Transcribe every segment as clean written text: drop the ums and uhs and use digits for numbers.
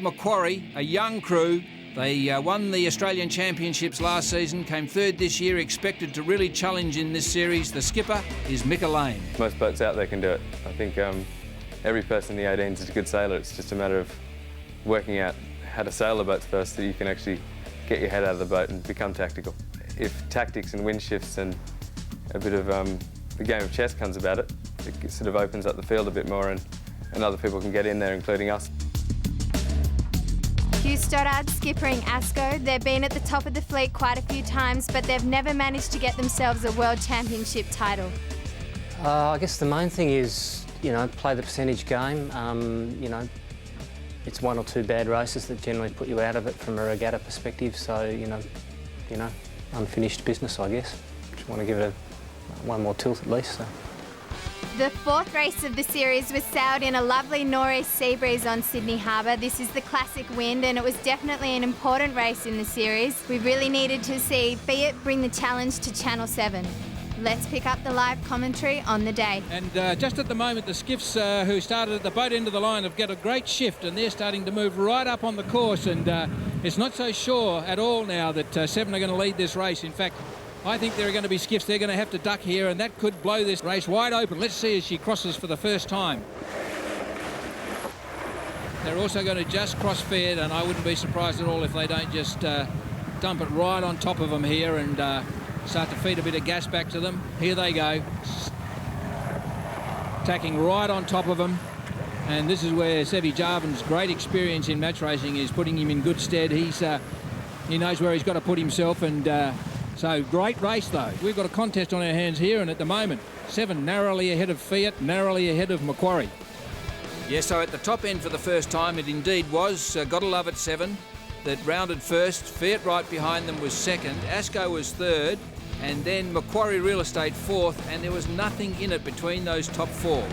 Macquarie, a young crew. They won the Australian Championships last season, came third this year, expected to really challenge in this series. The skipper is Mick Lane. Most boats out there can do it. I think every person in the 18s is a good sailor. It's just a matter of working out how to sail the boats first so you can actually get your head out of the boat and become tactical. If tactics and wind shifts and a bit of the game of chess comes about it, it sort of opens up the field a bit more and other people can get in there, including us. Hugh Stoddard skippering ASCO. They've been at the top of the fleet quite a few times, but they've never managed to get themselves a World Championship title. I guess the main thing is, play the percentage game. It's one or two bad races that generally put you out of it from a regatta perspective. So, unfinished business, I guess. Just want to give it one more tilt at least. So. The fourth race of the series was sailed in a lovely nor'east sea breeze on Sydney Harbour. This is the classic wind, and it was definitely an important race in the series. We really needed to see Fiat bring the challenge to Channel 7. Let's pick up the live commentary on the day. And just at the moment, the skiffs who started at the boat end of the line have got a great shift, and they're starting to move right up on the course, and it's not so sure at all now that 7 are going to lead this race. In fact, I think there are going to be skiffs they're going to have to duck here, and that could blow this race wide open. Let's see as she crosses for the first time. They're also going to just cross Fiat, and I wouldn't be surprised at all if they don't just dump it right on top of them here and start to feed a bit of gas back to them. Here they go, tacking right on top of them. And this is where Sevi Jarvan's great experience in match racing is putting him in good stead. He knows where he's got to put himself, and so great race though. We've got a contest on our hands here, and at the moment 7 narrowly ahead of Fiat, narrowly ahead of Macquarie. Yeah, so at the top end for the first time it indeed was Gotta Love It 7 that rounded first. Fiat right behind them was second, ASCO was third, and then Macquarie Real Estate fourth, and there was nothing in it between those top 4.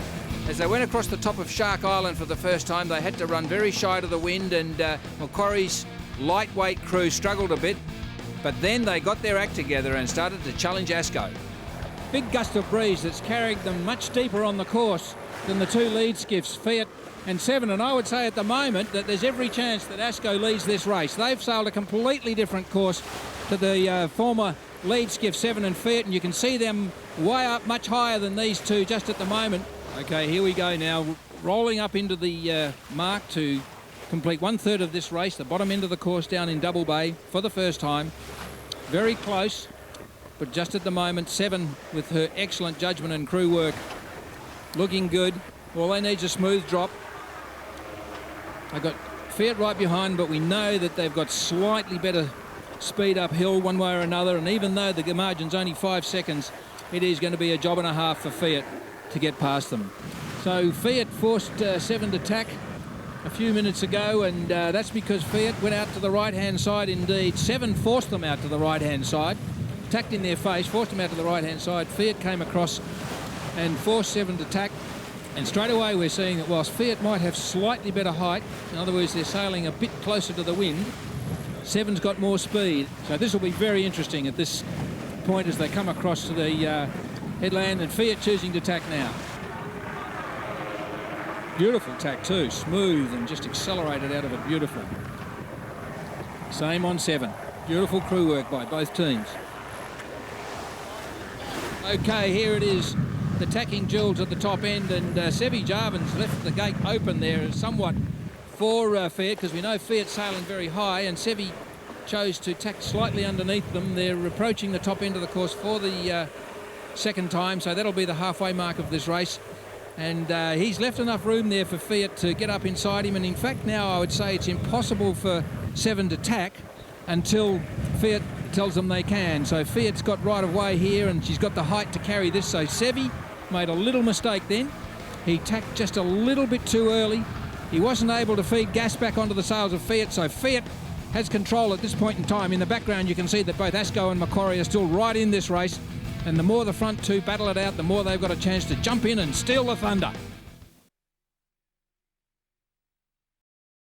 As they went across the top of Shark Island for the first time, they had to run very shy to the wind, and Macquarie's lightweight crew struggled a bit. But then they got their act together and started to challenge ASCO. Big gust of breeze that's carried them much deeper on the course than the two lead skiffs, Fiat and 7. And I would say at the moment that there's every chance that ASCO leads this race. They've sailed a completely different course to the former lead skiff 7 and Fiat, and you can see them way up much higher than these two just at the moment. Okay, here we go now, rolling up into the mark to complete 1/3 of this race, the bottom end of the course down in Double Bay for the first time. Very close, but just at the moment 7 with her excellent judgment and crew work looking good. All they need is a smooth drop. They've got Fiat right behind, but we know that they've got slightly better speed uphill one way or another, and even though the margin's only 5 seconds, it is going to be a job and a half for Fiat to get past them. So Fiat forced 7 to tack a few minutes ago, and that's because Fiat went out to the right-hand side indeed. 7 forced them out to the right-hand side, tacked in their face, forced them out to the right-hand side. Fiat came across and forced 7 to tack, and straight away we're seeing that whilst Fiat might have slightly better height, in other words they're sailing a bit closer to the wind, 7's got more speed. So this will be very interesting at this point as they come across to the headland, and Fiat choosing to tack now. Beautiful tack too, smooth and just accelerated out of it beautifully. Same on 7. Beautiful crew work by both teams. Okay, here it is, the tacking duels at the top end, and Sevi Jarvan's left the gate open there somewhat for Fiat, because we know Fiat's sailing very high, and Sevi chose to tack slightly underneath them. They're approaching the top end of the course for the second time, so that'll be the halfway mark of this race. And he's left enough room there for Fiat to get up inside him, and in fact now I would say it's impossible for 7 to tack until Fiat tells them they can. So Fiat's got right of way here, and she's got the height to carry this. So Sevi made a little mistake then. He tacked just a little bit too early. He wasn't able to feed gas back onto the sails of Fiat, so Fiat has control at this point in time. In the background you can see that both ASCO and Macquarie are still right in this race, and the more the front two battle it out, the more they've got a chance to jump in and steal the thunder.